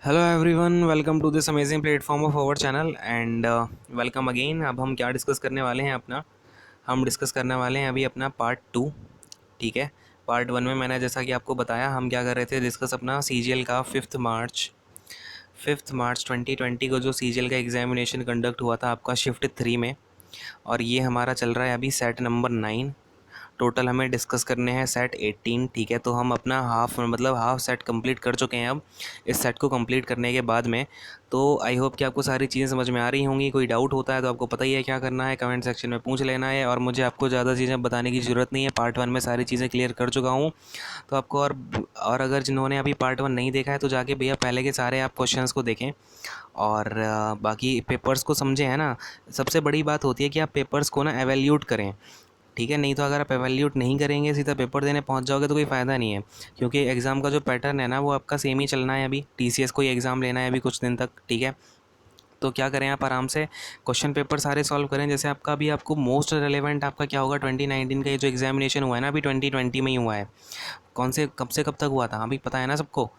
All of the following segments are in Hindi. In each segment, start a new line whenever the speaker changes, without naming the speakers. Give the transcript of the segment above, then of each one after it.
Hello everyone, welcome to this amazing platform of our channel and welcome again. अब हम क्या डिस्कस करने वाले हैं हम डिस्कस करने वाले हैं अभी अपना पार्ट टू। ठीक है। पार्ट वन में मैंने जैसा कि आपको बताया हम क्या कर रहे थे, डिस्कस अपना सीजीएल का फिफ्थ मार्च 2020 को जो सीजीएल का एग्जामिनेशन कंडक्ट हुआ था आपका शिफ्ट 3 में। और ये हमारा चल रहा है अभी सेट नंबर 9। टोटल हमें डिस्कस करने हैं सेट 18। ठीक है, तो हम अपना हाफ सेट कंप्लीट कर चुके हैं। अब इस सेट को कंप्लीट करने के बाद में तो आई होप कि आपको सारी चीज़ें समझ में आ रही होंगी। कोई डाउट होता है तो आपको पता ही है क्या करना है, कमेंट सेक्शन में पूछ लेना है। और मुझे आपको ज़्यादा चीज़ें बताने की ज़रूरत नहीं है, पार्ट वन में सारी चीज़ें क्लियर कर चुका हूँ। तो आपको और अगर जिन्होंने अभी पार्ट वन नहीं देखा है तो जाके भैया पहले के सारे आप क्वेश्चंस को देखें और बाकी पेपर्स को समझें, है ना। सबसे बड़ी बात होती है कि आप पेपर्स को ना एवेल्यूट करें। ठीक है, नहीं तो अगर आप एवेल्यूट नहीं करेंगे सीधा पेपर देने पहुंच जाओगे तो कोई फ़ायदा नहीं है। क्योंकि एग्ज़ाम का जो पैटर्न है ना वो आपका सेम ही चलना है। अभी टीसीएस को ही एग्ज़ाम लेना है अभी कुछ दिन तक। ठीक है, तो क्या करें, आप आराम से क्वेश्चन पेपर सारे सॉल्व करें। जैसे आपका अभी आपको मोस्ट रेलेवेंट आपका क्या होगा, 2019 का ये जो एग्जामिनेशन हुआ है ना अभी 2020 में ही हुआ है। कौन से कब तक हुआ था अभी पता है ना सबको।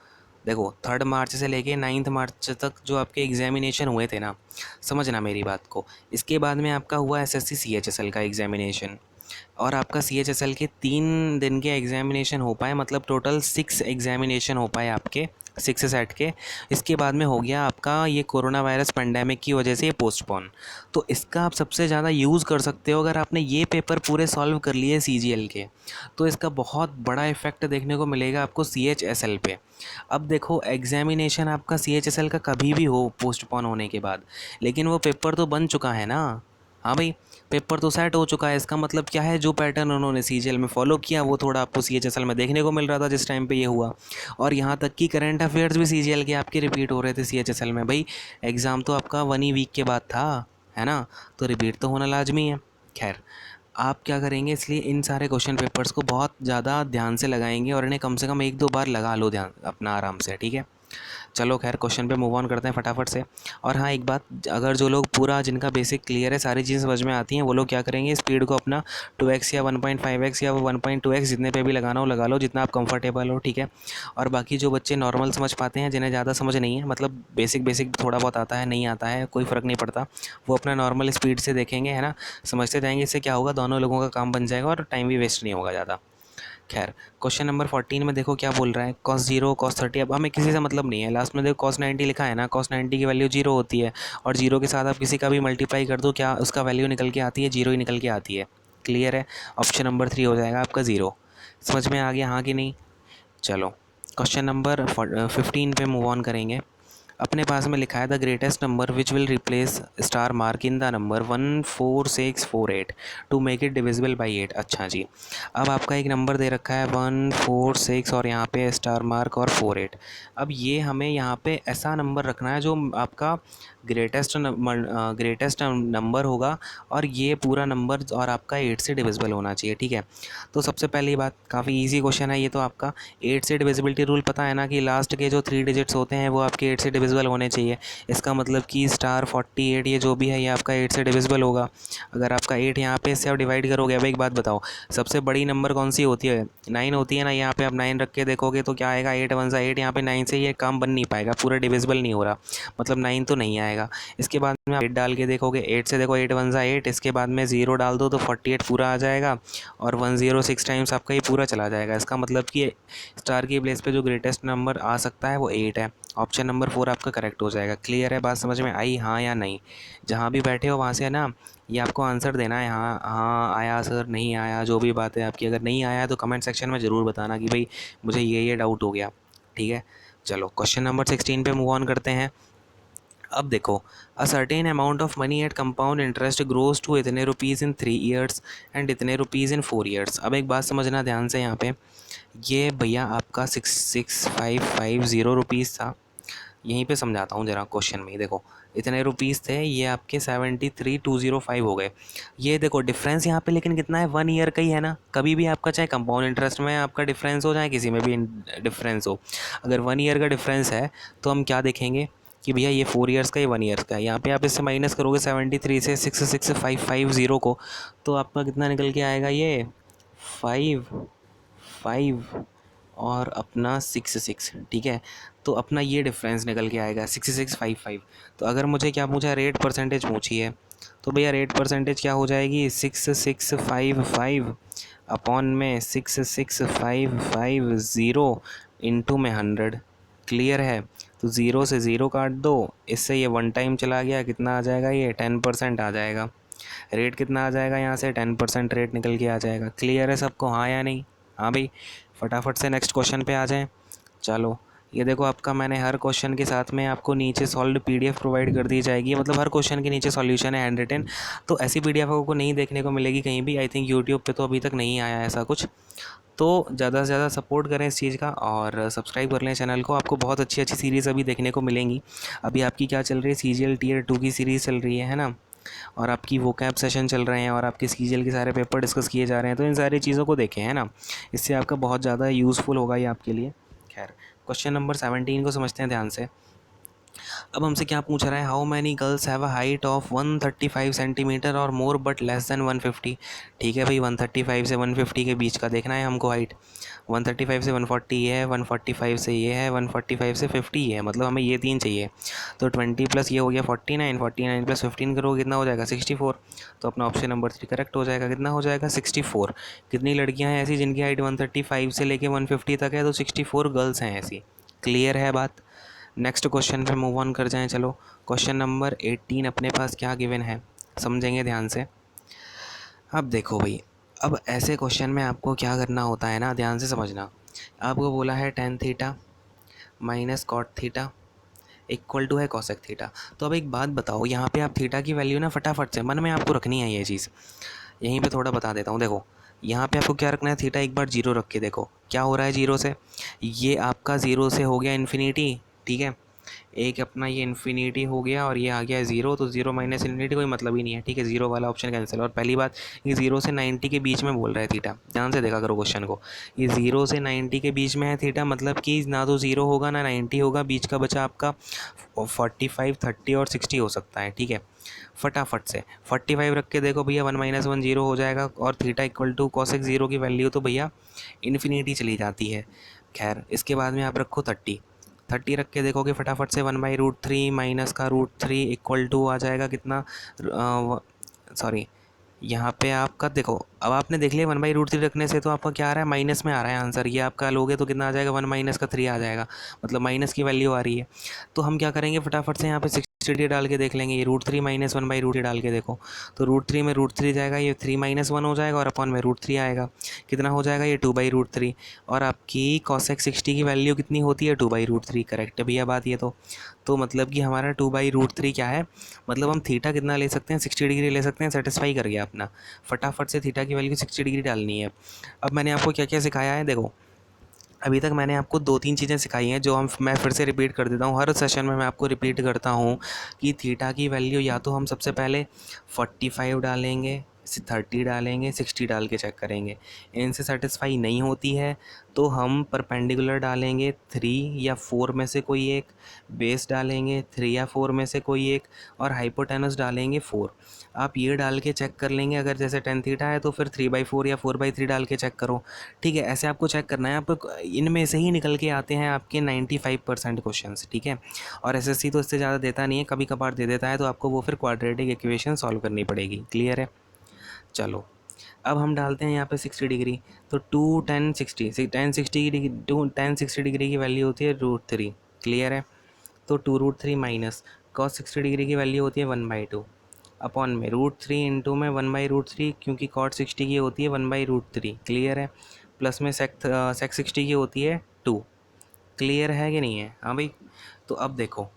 देखो 3 मार्च से लेके 9 मार्च तक जो आपके एग्जामिनेशन हुए थे ना, समझना मेरी बात को। इसके बाद में आपका हुआ एसएससी सीएचएसएल का एग्जामिनेशन। और आपका सीएचएसएल के 3 दिन के एग्जामिनेशन हो पाए, मतलब टोटल 6 एग्जामिनेशन हो पाए आपके 6 सेट के। इसके बाद में हो गया आपका ये कोरोना वायरस पेंडेमिक की वजह से ये पोस्टपोन। तो इसका आप सबसे ज़्यादा यूज़ कर सकते हो अगर आपने ये पेपर पूरे सॉल्व कर लिए सीजीएल के, तो इसका बहुत बड़ा इफेक्ट देखने को मिलेगा आपको सीएचएसएल पे। अब देखो एग्जामिनेशन आपका सीएचएसएल का कभी भी हो पोस्टपोन होने के बाद, लेकिन वो पेपर तो बन चुका है ना। हाँ भाई, पेपर तो सेट हो चुका है। इसका मतलब क्या है, जो पैटर्न उन्होंने सीजीएल में फॉलो किया वो थोड़ा आपको सीएचएसएल में देखने को मिल रहा था जिस टाइम पे ये हुआ। और यहाँ तक कि करंट अफेयर्स भी सीजीएल के आपके रिपीट हो रहे थे सीएचएसएल में। भाई एग्ज़ाम तो आपका 1 ही वीक के बाद था, है ना, तो रिपीट तो होना लाजमी है। खैर, आप क्या करेंगे, इसलिए इन सारे क्वेश्चन पेपर्स को बहुत ज़्यादा ध्यान से लगाएंगे और इन्हें कम से कम 1-2 बार लगा लो ध्यान अपना आराम से। ठीक है, चलो खैर क्वेश्चन पे मूव ऑन करते हैं फटाफट से। और हाँ एक बात, अगर जो लोग पूरा जिनका बेसिक क्लियर है, सारी चीज़ें समझ में आती हैं, वो लोग क्या करेंगे, स्पीड को अपना 2x या 1.5x या 1.2x जितने पे भी लगाना हो लगा लो, जितना आप कंफर्टेबल हो। ठीक है, और बाकी जो बच्चे नॉर्मल समझ पाते हैं, जिन्हें ज़्यादा समझ नहीं है, मतलब बेसिक बेसिक थोड़ा बहुत आता है नहीं आता है कोई फ़र्क नहीं पड़ता, वो अपना नॉर्मल स्पीड से देखेंगे, है ना। समझते जाएंगे, इससे क्या होगा, दोनों लोगों का काम बन जाएगा और टाइम भी वेस्ट नहीं होगा ज़्यादा। खैर, क्वेश्चन नंबर 14 में देखो क्या बोल रहा है, cos 0 cos 30। अब हमें किसी से मतलब नहीं है, लास्ट में देखो cos 90 लिखा है ना, cos 90 की वैल्यू 0 होती है। और 0 के साथ आप किसी का भी मल्टीप्लाई कर दो, क्या उसका वैल्यू निकल के आती है, 0 ही निकल के आती है। क्लियर है, ऑप्शन नंबर 3 हो जाएगा आपका 0। समझ में आ गया हाँ कि नहीं। चलो क्वेश्चन नंबर 15 पे मूव ऑन करेंगे। अपने पास में लिखा है the greatest number which will replace star mark in the number 14648 to make it divisible by 8। अच्छा जी, अब आपका एक नंबर दे रखा है 146 और यहाँ पे स्टार मार्क और 48। अब ये हमें यहाँ पे ऐसा नंबर रखना है जो आपका ग्रेटेस्ट नंबर होगा, और ये पूरा नंबर और आपका 8 से डिविजिबल होना चाहिए। ठीक है, तो सबसे पहली बात, काफ़ी इजी क्वेश्चन है ये तो आपका। 8 से डिविजिबिलिटी रूल पता है ना, कि लास्ट के जो 3 डिजिट्स होते हैं वो आपके 8 से डिविजिबल होने चाहिए। इसका मतलब कि स्टार 48 ये जो भी है ये आपका 8 से डिविजिबल होगा। अगर आपका 8 यहाँ पे इससे आप डिवाइड करोगे। अब एक बात बताओ, सबसे बड़ी नंबर कौन सी होती है, 9 होती है ना। यहाँ पे आप 9 रख के देखोगे तो क्या आएगा, 8 वन सा 8। यहाँ पे 9 से ये काम बन नहीं पाएगा, पूरा डिविजिबल नहीं हो रहा, मतलब 9 तो नहीं आएगा। इसके बाद में आप 8 डाल के देखोगे, 8 से देखो 8 वन सा 8, इसके बाद में 0 डाल दो तो 48 पूरा आ जाएगा। और 106 टाइम्स आपका ये पूरा चला जाएगा। इसका मतलब कि स्टार की प्लेस पे जो ग्रेटेस्ट नंबर आ सकता है वो 8 है। ऑप्शन नंबर 4 आपका करेक्ट हो जाएगा। क्लियर है, बात समझ में आई हाँ या नहीं। जहाँ भी बैठे हो वहाँ से है ना, ये आपको आंसर देना है, हाँ हाँ आया सर, नहीं आया, जो भी बात है आपकी। अगर नहीं आया तो कमेंट सेक्शन में ज़रूर बताना कि भाई मुझे ये डाउट हो गया। ठीक है, चलो क्वेश्चन नंबर 16 पे मूव ऑन करते हैं। अब देखो, a certain amount of money at compound interest grows to इतने रुपीज़ इन 3 ईयर्स एंड इतने रुपीज़ इन 4 ईयर्स। अब एक बात समझना ध्यान से, यहाँ पे ये भैया आपका 66550 था। यहीं पे समझाता हूँ ज़रा क्वेश्चन में ही देखो, इतने रुपीज़ थे, ये आपके 73205 हो गए। ये देखो डिफरेंस यहाँ पे लेकिन कितना है, 1 ईयर का ही है ना। कभी भी आपका चाहे कंपाउंड इंटरेस्ट में आपका डिफरेंस हो, चाहे किसी में भी डिफरेंस हो, अगर 1 ईयर का डिफरेंस है तो हम क्या देखेंगे कि भैया ये 4 ईयर्स का, ये 1 ईयर्स का है। यहाँ पे आप इससे माइनस करोगे 73 से 66550 को, तो आपका कितना निकल के आएगा, ये 5 5 और अपना 6 ठीक है। तो अपना ये डिफरेंस निकल के आएगा 6655। तो अगर मुझे क्या पूछा, रेट परसेंटेज पूछी है, तो भैया रेट परसेंटेज क्या हो जाएगी 6655 अपॉन में 6655 इंटू में 100। क्लियर है। तो ज़ीरो से ज़ीरो काट दो, इससे ये वन टाइम चला गया, कितना आ जाएगा ये 10% आ जाएगा। रेट कितना आ जाएगा यहाँ से 10% रेट निकल के आ जाएगा। क्लियर है सबको, हाँ या नहीं? हाँ भाई, फटाफट से नेक्स्ट क्वेश्चन पे आ जाएं। चलो ये देखो, आपका मैंने हर क्वेश्चन के साथ में आपको नीचे सॉल्व्ड पीडीएफ प्रोवाइड कर दी जाएगी, मतलब हर क्वेश्चन के नीचे सॉल्यूशन है हैंड रिटन। तो ऐसी पीडीएफ आपको नहीं देखने को मिलेगी कहीं भी, आई थिंक यूट्यूब पे तो अभी तक नहीं आया ऐसा कुछ। तो ज़्यादा से ज़्यादा सपोर्ट करें इस चीज़ का और सब्सक्राइब कर लें चैनल को, आपको बहुत अच्छी अच्छी सीरीज़ अभी देखने को मिलेंगी। अभी आपकी क्या चल रही है, सीजीएल टियर 2 की सीरीज़ चल रही है ना, और आपकी वोकैब सेशन चल रहे हैं, और आपके सीजीएल के सारे पेपर डिस्कस किए जा रहे हैं। तो इन सारी चीज़ों को देखें, है ना, इससे आपका बहुत ज़्यादा यूज़फुल होगा ये आपके लिए। खैर, क्वेश्चन नंबर 17 को समझते हैं ध्यान से। अब हमसे क्या पूछ रहा है, how many girls have a height of 135 centimetre और मोर बट लेस देन 150। ठीक है भाई, 135 से 150 के बीच का देखना है हमको हाइट। 135 से 140 ये है, 145 से ये है, 145 से 50 ये है, मतलब हमें ये तीन चाहिए। तो 20 प्लस ये हो गया 49, 49 प्लस 15 करोगे कितना हो जाएगा 64। तो अपना ऑप्शन नंबर 3 करेक्ट हो जाएगा। कितना हो जाएगा 64। कितनी लड़कियां हैं ऐसी जिनकी हाइट 135 से लेके 150 तक है, तो 64 गर्ल्स हैं ऐसी। क्लियर है बात। नेक्स्ट क्वेश्चन पे मूव ऑन कर जाएं। चलो क्वेश्चन नंबर 18 अपने पास क्या गिवन है, समझेंगे ध्यान से। अब देखो भाई, अब ऐसे क्वेश्चन में आपको क्या करना होता है ना, ध्यान से समझना। आपको बोला है tan theta minus cot theta equal to है कॉसेक थीटा। तो अब एक बात बताओ, यहाँ पे आप थीटा की वैल्यू ना फटाफट से मन में आपको रखनी है ये चीज़। यहीं पे थोड़ा बता देता हूँ। देखो यहाँ पे आपको क्या रखना है, थीटा एक बार जीरो रख के देखो क्या हो रहा है जीरो से। ये आपका ज़ीरो से हो गया इन्फिनिटी, ठीक है। एक अपना ये इन्फिनिटी हो गया और ये आ गया ज़ीरो, तो ज़ीरो माइनस इन्फिनिटी कोई मतलब ही नहीं है, ठीक है। ज़ीरो वाला ऑप्शन कैंसिल। और पहली बात, ये ज़ीरो से 90 के बीच में बोल रहा है थीटा, ध्यान से देखा करो क्वेश्चन को। ये ज़ीरो से 90 के बीच में है थीटा, मतलब कि ना तो ज़ीरो होगा ना 90 होगा, बीच का बचा आपका 45, 30 और 60 हो सकता है, ठीक है। फटाफट से 45 रख के देखो भैया, 1 माइनस 1 जीरो हो जाएगा, और theta equal to cosec zero की वैल्यू तो भैया इन्फिनिटी चली जाती है। खैर, इसके बाद में आप रखो 30। 30 रख के देखोगे फटाफट से, 1/√3 माइनस का √3 इक्वल टू आ जाएगा कितना, सॉरी यहाँ पे आपका देखो, अब आपने देख लिया 1/√3 रखने से तो आपका क्या आ रहा है, माइनस में आ रहा है आंसर। ये आपका लोगे तो कितना आ जाएगा, 1 माइनस का 3 आ जाएगा, मतलब माइनस की वैल्यू आ रही है। तो हम क्या करेंगे, फटाफट से यहाँ पे 60 डाल के देख लेंगे। ये √3 माइनस 1/√3 डाल के देखो, तो √3 में √3 जाएगा, ये 3 माइनस 1 हो जाएगा, और अपॉन में √3 आएगा। कितना हो जाएगा ये 2/√3। और आपकी कॉसेक 60 की वैल्यू कितनी होती है, 2/√3। करेक्ट है भैया बात ये तो मतलब कि हमारा 2/√3 क्या है, मतलब हम थीटा कितना ले सकते हैं, 60 डिग्री ले सकते हैं। सेटिस्फाई कर गया अपना। फटाफट से थीटा की वैल्यू 60 डिग्री डालनी है। अब मैंने आपको क्या क्या सिखाया है, देखो अभी तक मैंने आपको दो तीन चीज़ें सिखाई हैं जो मैं फिर से रिपीट कर देता हूँ, हर सेशन में मैं आपको रिपीट करता हूँ कि थीटा की वैल्यू या तो हम सबसे पहले 45 डालेंगे, 30 डालेंगे, 60 डाल के चेक करेंगे। इनसे सेटिस्फाई नहीं होती है तो हम परपेंडिकुलर डालेंगे 3 या 4 में से कोई एक, बेस डालेंगे 3 या 4 में से कोई एक, और हाइपोटेनस डालेंगे 4। आप ये डाल के चेक कर लेंगे, अगर जैसे 10 थीटा है तो फिर 3/4 या 4/3 डाल के चेक करो, ठीक है। ऐसे आपको चेक करना है, आप इनमें से ही निकल के आते हैं आपके 95% क्वेश्चंस, ठीक है। और एसएससी तो इससे ज़्यादा देता नहीं है, कभी कभार दे देता है, तो आपको वो फिर क्वाड्रेटिक इक्वेशन सॉल्व करनी पड़ेगी। क्लियर है। चलो अब हम डालते हैं यहाँ पे 60 डिग्री, तो 1060 डिग्री 1060 डिग्री की वैल्यू होती है √3। क्लियर है। तो 2√3 माइनस कॉस 60 डिग्री की वैल्यू होती है 1/2 अपॉन में √3 इंटू में 1/√3, क्योंकि कॉट 60 की होती है 1/√3। क्लियर है। प्लस में सेक 60 की होती है 2। क्लियर है कि नहीं है, हाँ भाई। तो अब देखो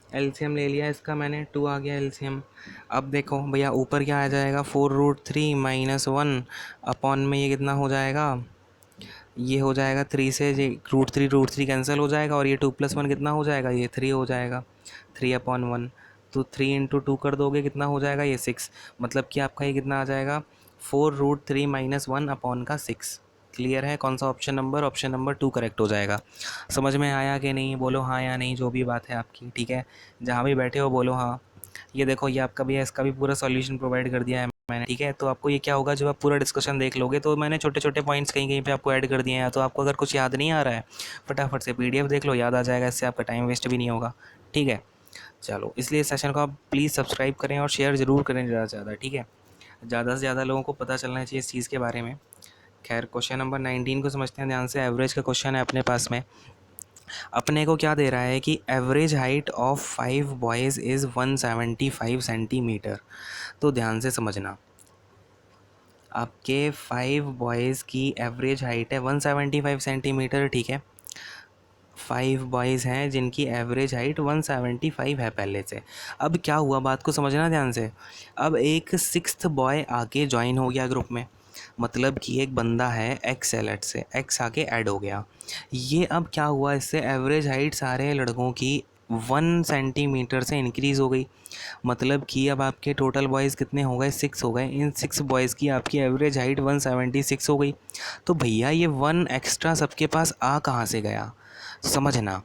एलसीएम ले लिया इसका मैंने, 2 आ गया एलसीएम। अब देखो भैया ऊपर क्या आ जाएगा, 4√3 माइनस 1 अपॉन में ये कितना हो जाएगा, ये हो जाएगा 3 से ये √3 कैंसिल हो जाएगा, और ये 2 + 1 कितना हो जाएगा, ये 3 हो जाएगा, 3/1। तो 3 इंटू 2 कर दोगे कितना हो जाएगा, ये 6। मतलब कि आपका ये कितना आ जाएगा, 4√3 माइनस 1 अपॉन का 6। क्लियर है। कौन सा ऑप्शन नंबर 2 करेक्ट हो जाएगा। समझ में आया कि नहीं, बोलो हाँ या नहीं, जो भी बात है आपकी, ठीक है। जहाँ भी बैठे हो बोलो हाँ। ये देखो, ये आपका भी है, इसका भी पूरा सॉल्यूशन प्रोवाइड कर दिया है। मैंने, ठीक है। तो आपको ये क्या होगा, जब आप पूरा डिस्कशन देख लोगे तो मैंने छोटे छोटे पॉइंट्स कहीं कहीं पे आपको ऐड कर दिए हैं। तो आपको अगर कुछ याद नहीं आ रहा है, फटाफट से पीडीएफ देख लो, याद आ जाएगा, इससे आपका टाइम वेस्ट भी नहीं होगा, ठीक है। चलो, इसलिए इस सेशन को आप प्लीज़ सब्सक्राइब करें और शेयर ज़रूर करें ज़्यादा से ज़्यादा, ठीक है। ज़्यादा से ज़्यादा लोगों को पता चलना चाहिए इस चीज़ के बारे में। खैर, क्वेश्चन नंबर 19 को समझते हैं ध्यान से। एवरेज का क्वेश्चन है अपने पास में। अपने को क्या दे रहा है कि average height of 5 boys is 175 centimetre. तो ध्यान से समझना, आपके 5 बॉयज़ की एवरेज हाइट है 175 सेंटीमीटर, ठीक है। 5 बॉयज़ हैं जिनकी एवरेज हाइट 175 है पहले से। अब क्या हुआ, बात को समझना ध्यान से। अब एक 6th बॉय आके ज्वाइन हो गया ग्रुप में, मतलब कि एक बंदा है एक्स एलर्ट से, एक्स आके ऐड हो गया। ये अब क्या हुआ, इससे एवरेज हाइट सारे लड़कों की 1 सेंटीमीटर से इंक्रीज़ हो गई। मतलब कि अब आपके टोटल बॉयज़ कितने हो गए, 6 हो गए। इन 6 बॉयज़ की आपकी एवरेज हाइट 176 हो गई। तो भैया ये 1 एक्स्ट्रा सबके पास आ कहाँ से गया, समझना।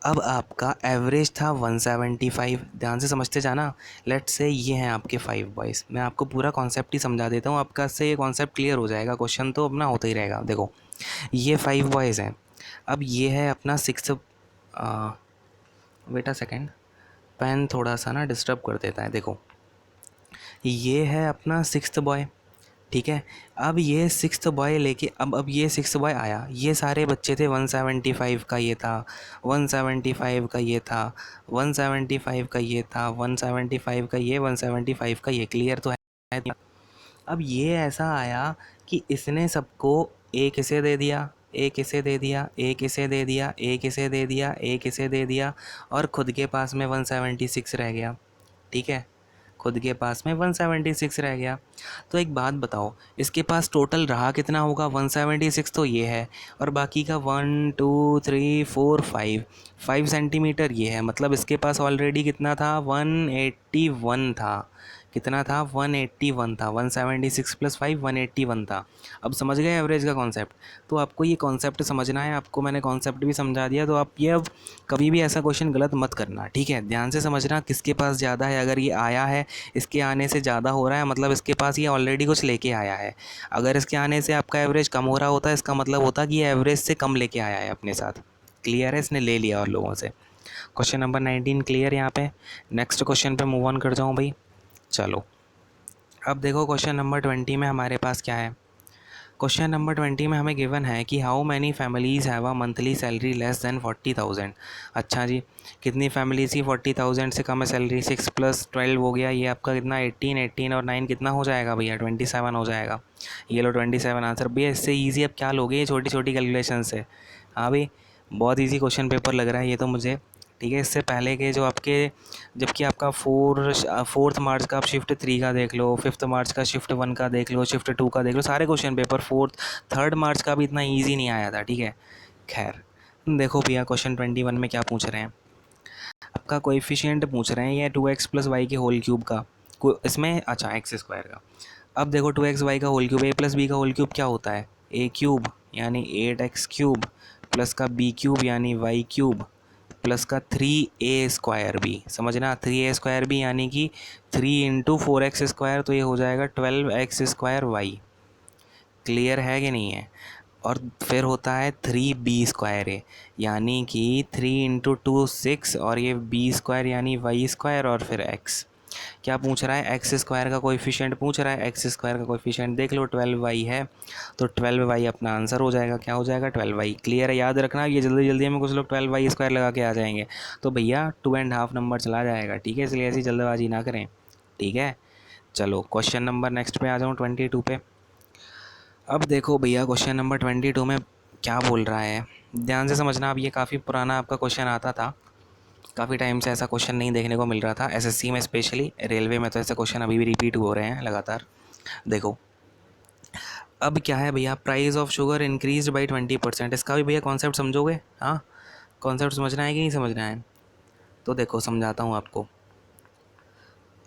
अब आपका एवरेज था 175, ध्यान से समझते जाना। लेट्स से ये हैं आपके 5 बॉयज़। मैं आपको पूरा कॉन्सेप्ट ही समझा देता हूँ, आपका इससे ये कॉन्सेप्ट क्लियर हो जाएगा, क्वेश्चन तो अपना होता ही रहेगा। देखो, ये 5 बॉयज़ हैं। अब ये है अपना 6, वेट अ सेकेंड, पेन थोड़ा सा ना डिस्टर्ब कर देता है। देखो, ये है अपना 6th बॉय, ठीक है। अब ये 6th बॉय लेके, अब ये 6th बॉय आया, ये सारे बच्चे थे 175 का ये था, 175 का ये था, 175 का ये था, 175 का ये, 175 का ये। क्लियर तो है। अब ये ऐसा आया कि इसने सबको एक इसे दे दिया, एक इसे दे दिया, एक इसे दे दिया, एक इसे दे दिया, एक इसे दे दिया, और खुद के पास में 176 रह गया, ठीक है। खुद के पास में 176 रह गया। तो एक बात बताओ, इसके पास टोटल रहा कितना होगा, 176 तो ये है, और बाकी का 1 2 3 4 5 5 सेंटीमीटर ये है। मतलब इसके पास ऑलरेडी कितना था, 181 था। कितना था, 181 था। 176 प्लस 5 181 था। अब समझ गए एवरेज का कॉन्सेप्ट। तो आपको ये कॉन्सेप्ट समझना है, आपको मैंने कॉन्सेप्ट भी समझा दिया। तो आप ये अब कभी भी ऐसा क्वेश्चन गलत मत करना, ठीक है। ध्यान से समझना किसके पास ज़्यादा है। अगर ये आया है, इसके आने से ज़्यादा हो रहा है, मतलब इसके पास ये ऑलरेडी कुछ लेके आया है। अगर इसके आने से आपका एवरेज कम हो रहा होता है, इसका मतलब होता कि ये एवरेज से कम लेके आया है अपने साथ। क्लियर है, इसने ले लिया और लोगों से। क्वेश्चन नंबर 19 क्लियर यहाँ पे। नेक्स्ट क्वेश्चन पे मूव ऑन कर जाऊँ भाई। चलो, अब देखो क्वेश्चन नंबर 20 में हमारे पास क्या है। क्वेश्चन नंबर 20 में हमें गिवन है कि how many families have a monthly salary less than 40,000। अच्छा जी, कितनी फैमिलीज़ की 40,000 से कम है सैलरी। 6 + 12 हो गया, ये आपका कितना 18, 18 और 9 कितना हो जाएगा भैया, 27 हो जाएगा। ये लो 27 आंसर। भैया इससे ईजी अब क्या लोगे, ये छोटी छोटी कैलकुलेशन से। हाँ भाई, बहुत ईजी क्वेश्चन पेपर लग रहा है ये तो मुझे, ठीक है। इससे पहले के जो आपके, जबकि आपका 4th मार्च का आप शिफ्ट 3 का देख लो, 5th मार्च का शिफ्ट 1 का देख लो, शिफ्ट 2 का देख लो, सारे क्वेश्चन पेपर 3rd मार्च का भी इतना इजी नहीं आया था, ठीक है। खैर, देखो भैया क्वेश्चन 21 में क्या पूछ रहे हैं। आपका कोएफिशिएंट पूछ रहे हैं ये 2x + y के होल क्यूब का, इसमें अच्छा x² का। अब देखो 2x y का होल क्यूब, a + b का होल क्यूब क्या होता है, a³ यानी 8x³ प्लस का b³ यानी y³ प्लस का 3a² समझना। 3a² यानी कि 3 × 4x², तो ये हो जाएगा 12x² क्लियर है कि नहीं है। और फिर होता है 3b² यानी कि 3 × 2 6, और ये b² यानी y² और फिर x। क्या पूछ रहा है, x² का कोएफिशिएंट पूछ रहा है। x² का कोएफिशिएंट देख लो 12y है, तो 12y अपना आंसर हो जाएगा। क्या हो जाएगा, 12y। क्लियर है, याद रखना, ये जल्दी जल्दी में कुछ लोग 12y² लगा के आ जाएंगे, तो भैया 2.5 नंबर चला जाएगा, ठीक है। इसलिए ऐसी जल्दबाजी ना करें, ठीक है। चलो क्वेश्चन नंबर नेक्स्ट पे आ जाऊँ, 22 पे। अब देखो भैया क्वेश्चन नंबर 22 में क्या बोल रहा है, ध्यान से समझना। अब ये काफ़ी पुराना आपका क्वेश्चन आता था, काफ़ी टाइम से ऐसा क्वेश्चन नहीं देखने को मिल रहा था एसएससी में, स्पेशली रेलवे में तो ऐसे क्वेश्चन अभी भी रिपीट हो रहे हैं लगातार। देखो, अब क्या है भैया, price of sugar increase by 20%। इसका भी भैया कॉन्सेप्ट समझोगे, हाँ। कॉन्सेप्ट समझना है कि नहीं समझना है, तो देखो समझाता हूँ आपको।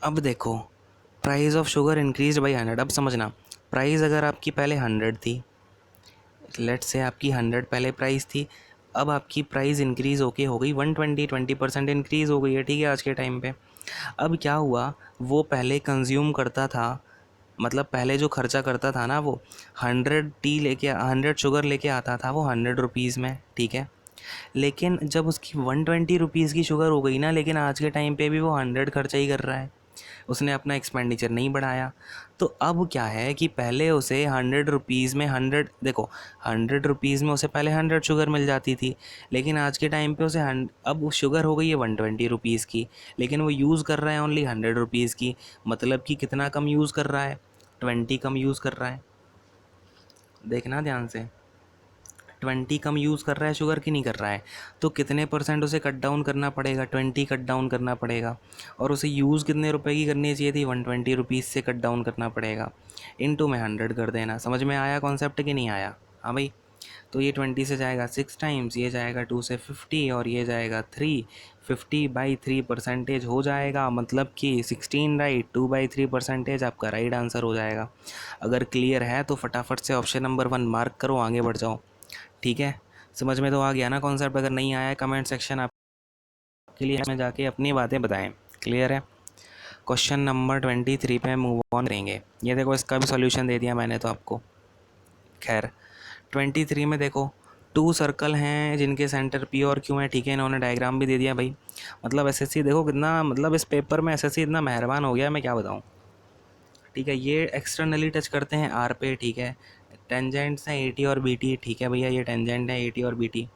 अब देखो, price of sugar increase by 100। अब समझना, प्राइस अगर आपकी पहले 100 थी, लेट्स से आपकी 100 पहले प्राइस थी, अब आपकी प्राइस इंक्रीज़ होके हो गई 120, 20% इंक्रीज़ हो गई है, ठीक है, आज के टाइम पे। अब क्या हुआ, वो पहले कंज्यूम करता था मतलब पहले जो खर्चा करता था ना वो 100 शुगर लेके आता था वो 100 रुपीज़ में, ठीक है। लेकिन जब उसकी 120 रुपीज़ की शुगर हो गई ना, लेकिन आज के टाइम पे भी वो 100 खर्चा ही कर रहा है, उसने अपना एक्सपेंडिचर नहीं बढ़ाया। तो अब क्या है कि पहले उसे 100 रुपीज़ में 100 रुपीज़ में उसे पहले 100 शुगर मिल जाती थी, लेकिन आज के टाइम पे उसे अब वो शुगर हो गई है 120 रुपीज़ की, लेकिन वो यूज़ कर रहा है ओनली 100 रुपीज़ की। मतलब कि कितना कम यूज़ कर रहा है, 20 कम यूज़ कर रहा है। देखना ध्यान से, 20 कम यूज़ कर रहा है शुगर की नहीं कर रहा है। तो कितने परसेंट उसे कट डाउन करना पड़ेगा, 20 कट डाउन करना पड़ेगा। और उसे यूज़ कितने रुपए की करनी चाहिए थी, 120 रुपीज़ से कट डाउन करना पड़ेगा। इनटू में 100 कर देना। समझ में आया कॉन्सेप्ट कि नहीं आया? हाँ भाई। तो ये 20 से जाएगा 6 टाइम्स, ये जाएगा 2 से 50 और ये जाएगा 3। 50/3% हो जाएगा, मतलब कि 16 राइट, 2/3% आपका राइट आंसर हो जाएगा। अगर क्लियर है तो फटाफट से ऑप्शन नंबर 1 मार्क करो, आगे बढ़ जाओ। ठीक है, समझ में तो आ गया ना कॉन्सेप्ट? अगर नहीं आया कमेंट सेक्शन आपके लिए में जाके अपनी बातें बताएं। क्लियर है? क्वेश्चन नंबर 23 पे मूव ऑन करेंगे। ये देखो, इसका भी सॉल्यूशन दे दिया मैंने तो आपको। खैर, 23 में देखो 2 सर्कल हैं जिनके सेंटर पी और क्यू है, ठीक है। इन्होंने डायग्राम भी दे दिया भाई। मतलब एसएससी देखो कितना, मतलब इस पेपर में एसएससी इतना मेहरबान हो गया, मैं क्या बताऊँ। ठीक है, ये एक्सटर्नली टच करते हैं आर पे, ठीक है। टेंजेंट्स हैं एटी और बीटी, ठीक है भैया, ये टेंजेंट है एटी और बीटी।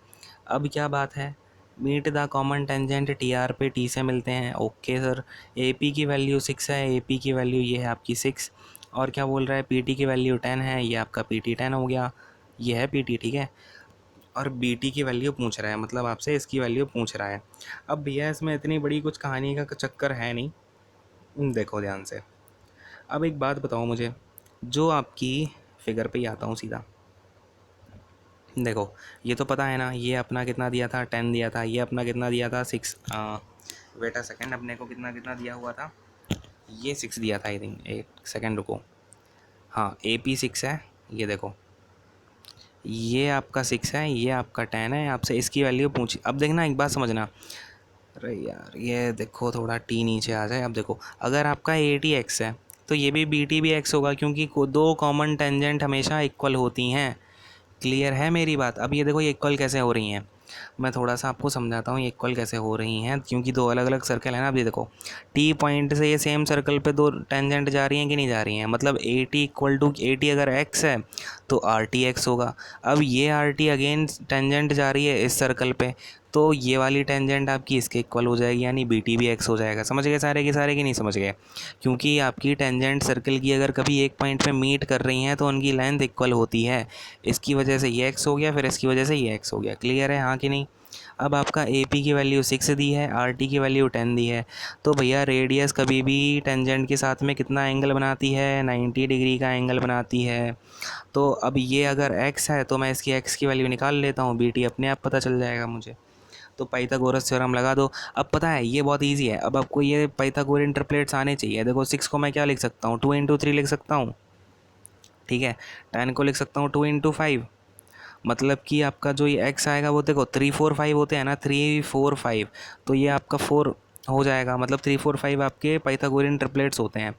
अब क्या बात है, meet the common tangent T R पे टी से मिलते हैं। ओके सर, ए पी की वैल्यू 6 है, ए पी की वैल्यू ये है आपकी 6। और क्या बोल रहा है, पी टी की वैल्यू 10 है, ये आपका पी टी 10 हो गया, ये है पी टी, ठीक है। और बी टी की वैल्यू पूछ रहा है, मतलब आपसे इसकी वैल्यू पूछ रहा है। अब भैया इसमें इतनी बड़ी कुछ कहानी का चक्कर है नहीं, देखो ध्यान से। अब एक बात बताओ मुझे, जो आपकी फिगर पे ही आता हूँ सीधा। देखो, ये तो पता है ना, ये अपना कितना दिया था, 10 दिया था। ये अपना कितना दिया था, 6। वेट अ सेकेंड, अपने को कितना कितना दिया हुआ था, ये 6 दिया था आई थिंक। एक सेकेंड रुको। हाँ, ए पी 6 है, ये देखो, ये आपका 6 है, ये आपका 10 है। आपसे इसकी वैल्यू पूछी। अब देखना, एक बात समझना। अरे यार, ये देखो थोड़ा टी नीचे आ जाए। अब देखो, अगर आपका ए टी एक्स है तो ये भी बी टी भी एक्स होगा, क्योंकि दो कॉमन टेंजेंट हमेशा इक्वल होती हैं। क्लियर है मेरी बात? अब ये देखो, ये इक्वल कैसे हो रही हैं, मैं थोड़ा सा आपको समझाता हूँ ये इक्वल कैसे हो रही हैं। क्योंकि दो अलग अलग सर्कल है ना। अब ये देखो, टी पॉइंट से ये सेम सर्कल पे दो टेंजेंट जा रही हैं कि नहीं जा रही हैं। मतलब A T equal to A T अगर एक्स है तो आर टी एक्स होगा। अब ये आर टी अगेन टेंजेंट जा रही है इस सर्कल पे, तो ये वाली टेंजेंट आपकी इसके इक्वल हो जाएगी, यानी बी टी भी एक्स हो जाएगा। समझ गए सारे के सारे कि नहीं समझ गए? क्योंकि आपकी टेंजेंट सर्कल की अगर कभी एक पॉइंट पे मीट कर रही हैं तो उनकी लेंथ इक्वल होती है। इसकी वजह से ये एक्स हो गया, फिर इसकी वजह से ये एक्स हो गया। क्लियर है, हाँ कि नहीं? अब आपका ए पी की वैल्यू 6 दी है, आर टी की वैल्यू 10 दी है। तो भैया रेडियस कभी भी टेंजेंट के साथ में कितना एंगल बनाती है, 90 डिग्री का एंगल बनाती है। तो अब ये अगर एक्स है तो मैं इसकी एक्स की वैल्यू निकाल लेता हूँ, बी टी अपने आप पता चल जाएगा मुझे। तो पाइथागोरस थ्योरम लगा दो। अब पता है ये बहुत इजी है। अब आपको ये पाइथागोरन ट्रिपलेट्स आने चाहिए। देखो, 6 को मैं क्या लिख सकता हूँ, 2 × 3 लिख सकता हूँ, ठीक है। 10 को लिख सकता हूँ 2 × 5। मतलब कि आपका जो ये एक्स आएगा वो देखो 3 4 5 होते हैं ना, 3 4 5। तो ये आपका 4 हो जाएगा, मतलब 3 4 5 आपके पाइथागोरियन ट्रिपलेट्स होते हैं।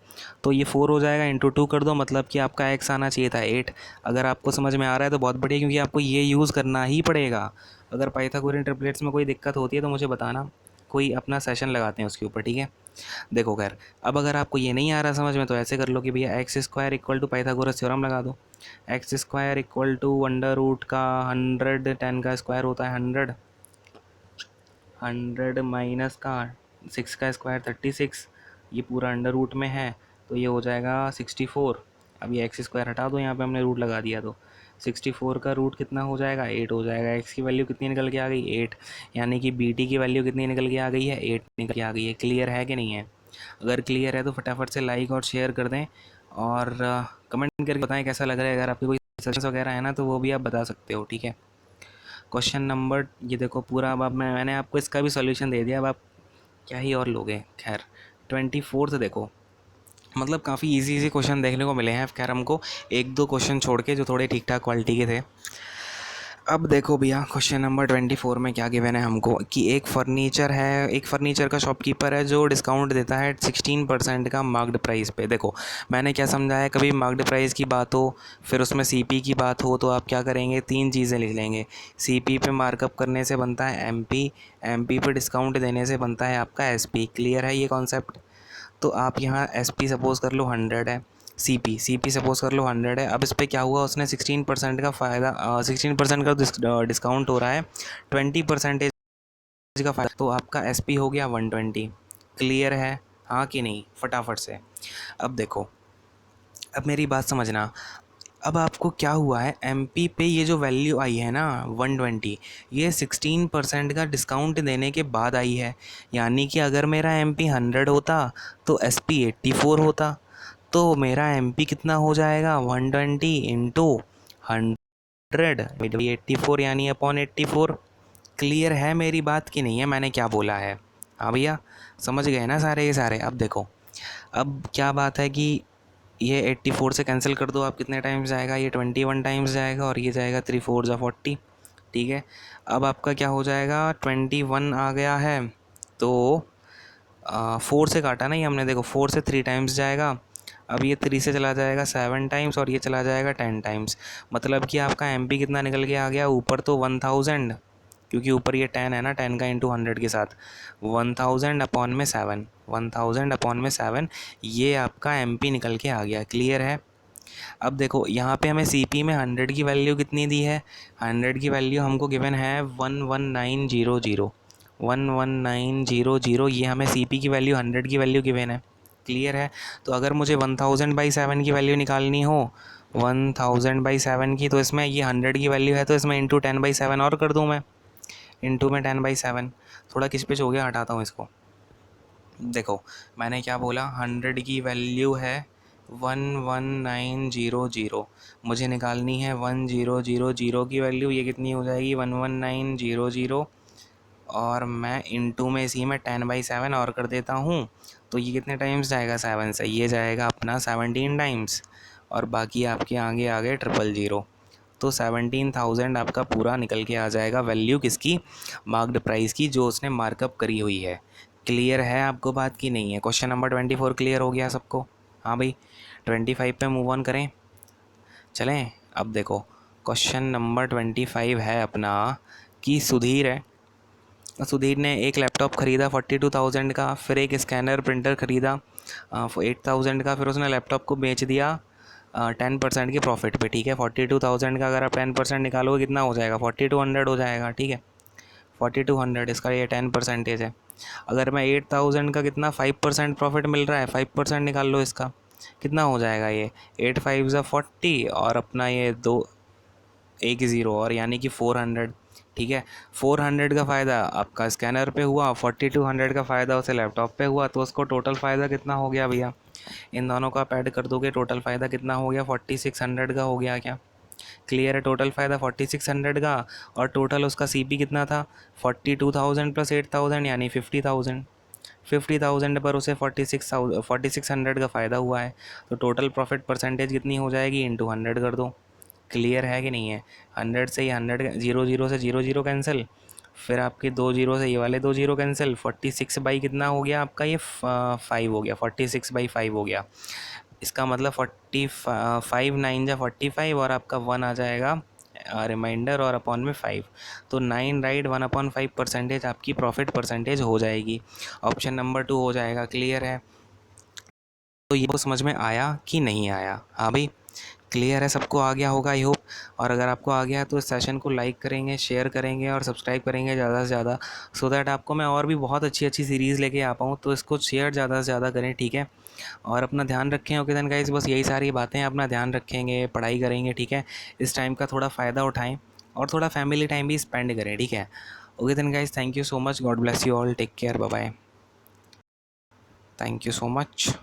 तो ये 4 हो जाएगा, इंटू 2 कर दो, मतलब कि आपका एक्स आना चाहिए था 8। अगर आपको समझ में आ रहा है तो बहुत बढ़िया, क्योंकि आपको ये यूज़ करना ही पड़ेगा। अगर पाइथागोरियन ट्रिपलेट्स में कोई दिक्कत होती है तो मुझे बताना, कोई अपना सेशन लगाते हैं उसके ऊपर, ठीक है। देखो खैर, अब अगर आपको ये नहीं आ रहा समझ में तो ऐसे कर लो कि भैया X square equal to Pythagoras theorem लगा दो। X square equal to under root का 100, 10 का स्क्वायर होता है 100, 100 माइनस का 6 का स्क्वायर 36। ये पूरा अंडर रूट में है तो ये हो जाएगा 64। अब ये एक्स स्क्वायर हटा दो, यहाँ पे हमने रूट लगा दिया, तो 64 का रूट कितना हो जाएगा, 8 हो जाएगा। एक्स की वैल्यू कितनी निकल के आ गई, 8। यानी कि बी टी की वैल्यू कितनी निकल के आ गई है, 8 निकल के आ गई है। क्लियर है कि नहीं है? अगर क्लियर है तो फटाफट से लाइक और शेयर कर दें, और कमेंट करके बताएं कैसा लग रहा है। अगर आपके कोई सजेशन वगैरह है ना तो वो भी आप बता सकते हो, ठीक है। क्वेश्चन नंबर, ये देखो पूरा, अब मैंने आपको इसका भी सॉल्यूशन दे दिया। अब आप क्या ही और लोगे। खैर, 24 देखो, मतलब काफ़ी इजी इजी क्वेश्चन देखने को मिले हैं। खैर, हमको एक दो क्वेश्चन छोड़ के जो थोड़े ठीक ठाक क्वालिटी के थे। अब देखो भैया, क्वेश्चन नंबर 24 में क्या गिवन है हमको कि एक फर्नीचर का शॉपकीपर है जो डिस्काउंट देता है 16% का मार्क्ड प्राइस पे। देखो मैंने क्या समझाया, कभी मार्क्ड प्राइस की बात हो फिर उसमें सीपी की बात हो तो आप क्या करेंगे, तीन चीज़ें लिख लेंगे। सीपी पे मार्कअप करने से बनता है एमपी, एमपी पे डिस्काउंट देने से बनता है आपका एसपी। क्लियर है ये कॉन्सेप्ट? तो आप यहाँ एसपी सपोज़ कर लो 100 है, सीपी सपोज़ कर लो 100 है। अब इस पे क्या हुआ, उसने 16% का फ़ायदा, 16% का डिस्काउंट हो रहा है, 20% का फ़ायदा, तो आपका एसपी हो गया 120। क्लियर है हाँ कि नहीं? फटाफट से अब देखो, अब मेरी बात समझना। अब आपको क्या हुआ है, एमपी पे ये जो वैल्यू आई है ना 120, ये 16% का डिस्काउंट देने के बाद आई है। यानी कि अगर मेरा एमपी 100 होता तो एसपी 84 होता। तो मेरा एमपी कितना हो जाएगा, 120 इंटू 100 84 यानी अपॉन 84। क्लियर है मेरी बात की नहीं है, मैंने क्या बोला है? हाँ भैया, समझ गए ना सारे के सारे? अब देखो, अब क्या बात है कि ये 84 से कैंसिल कर दो आप, कितने टाइम्स जाएगा, ये 21 टाइम्स जाएगा और ये जाएगा 3 4 जा 40। ठीक है, अब आपका क्या हो जाएगा, 21 आ गया है तो 4 से काटा नहीं हमने, देखो 4 से 3 टाइम्स जाएगा। अब ये 3 से चला जाएगा 7 टाइम्स और ये चला जाएगा 10 टाइम्स। मतलब कि आपका एमपी कितना निकल के आ गया, ऊपर तो 1000, क्योंकि ऊपर ये 10 है ना, 10 का इंटू 100 के साथ 1000 अपॉन में 7, 1000 अपॉन में 7, ये आपका एमपी निकल के आ गया। क्लियर है? अब देखो यहाँ पे हमें सीपी में 100 की वैल्यू कितनी दी है, 100 की वैल्यू हमको गिवन है 11900, 11900, ये हमें सीपी की वैल्यू 100 की वैल्यू गिवन है। क्लियर है? तो अगर मुझे 1000/7 की वैल्यू निकालनी हो, 1000/7 की, तो इसमें ये 100 की वैल्यू है तो इसमें इंटू 10/7 और कर दूँ मैं, इंटू में 10/7। थोड़ा किचपिच हो गया, हटाता हूँ इसको। देखो मैंने क्या बोला, 100 की वैल्यू है 11900, मुझे निकालनी है 1000 की वैल्यू, ये कितनी हो जाएगी 11900, और मैं इंटू में इसी में 10/7 और कर देता हूँ। तो ये कितने टाइम्स जाएगा 7 से, ये जाएगा अपना 17 टाइम्स, और बाकी आपके आगे आ गए 000। तो 17,000 आपका पूरा निकल के आ जाएगा वैल्यू किसकी, मार्क्ड प्राइस की, जो उसने मार्कअप करी हुई है। क्लियर है आपको बात की नहीं है? क्वेश्चन नंबर 24 क्लियर हो गया सबको? हाँ भाई, 25 पे मूव ऑन करें, चलें। अब देखो क्वेश्चन नंबर 25 है अपना कि सुधीर है, सुधीर ने एक लैपटॉप ख़रीदा 42,000 का, फिर एक स्कैनर प्रिंटर ख़रीदा 8,000 का, फिर उसने लैपटॉप को बेच दिया 10% के प्रॉफिट पे। ठीक है, 42,000 का अगर आप 10% निकालोगे कितना हो जाएगा, 4200 हो जाएगा। ठीक है, 4200, इसका ये 10% है। अगर मैं 8000 का, कितना 5% प्रॉफिट मिल रहा है, 5% निकाल लो इसका, कितना हो जाएगा ये 8 5 ज़ा 40, और अपना ये दो एक ज़ीरो और, यानी कि 400। ठीक है, 400 का फ़ायदा आपका स्कैनर पे हुआ, 4200 का फ़ायदा उसे लैपटॉप पे हुआ, तो उसको टोटल फ़ायदा कितना हो गया भैया? इन दोनों का आप ऐड कर दोगे, टोटल फ़ायदा कितना हो गया, 4600 का हो गया क्या? क्लियर है? टोटल फ़ायदा 4600 का, और टोटल उसका सीपी कितना था, 42,000 प्लस 8000 यानी 50,000। 50,000 पर उसे 4600 का फ़ायदा हुआ है, तो टोटल प्रॉफिट परसेंटेज कितनी हो जाएगी, इंटू 100 कर दो। क्लियर है कि नहीं है? 100 से ये 100, 0 से 0 कैंसिल, फिर आपके 2 जीरो से ये वाले 2 जीरो कैंसिल, 46 बाई कितना हो गया आपका, ये 5 हो गया, 46/5 हो गया। इसका मतलब 45 9 जा 45, और आपका 1 आ जाएगा रिमाइंडर, और अपॉन में 5, तो 9 राइट 1/5% आपकी प्रॉफिट परसेंटेज हो जाएगी। ऑप्शन नंबर 2 हो जाएगा। क्लियर है? तो ये को समझ में आया कि नहीं आया? हाँ भाई, क्लियर है, सबको आ गया होगा आई होप। और अगर आपको आ गया है तो इस सेशन को लाइक करेंगे, शेयर करेंगे और सब्सक्राइब करेंगे ज़्यादा से ज़्यादा, सो दैट आपको मैं और भी बहुत अच्छी अच्छी सीरीज़ लेके आ पाऊँ। तो इसको शेयर ज़्यादा से ज़्यादा करें, ठीक है? और अपना ध्यान रखें। ओके देन गाइस, बस यही सारी बातें, अपना ध्यान रखेंगे, पढ़ाई करेंगे, ठीक है? इस टाइम का थोड़ा फ़ायदा उठाएँ और थोड़ा फैमिली टाइम भी स्पेंड करें, ठीक है? Okay then guys, thank you so much, God bless you all, take care, bye bye, thank you so much.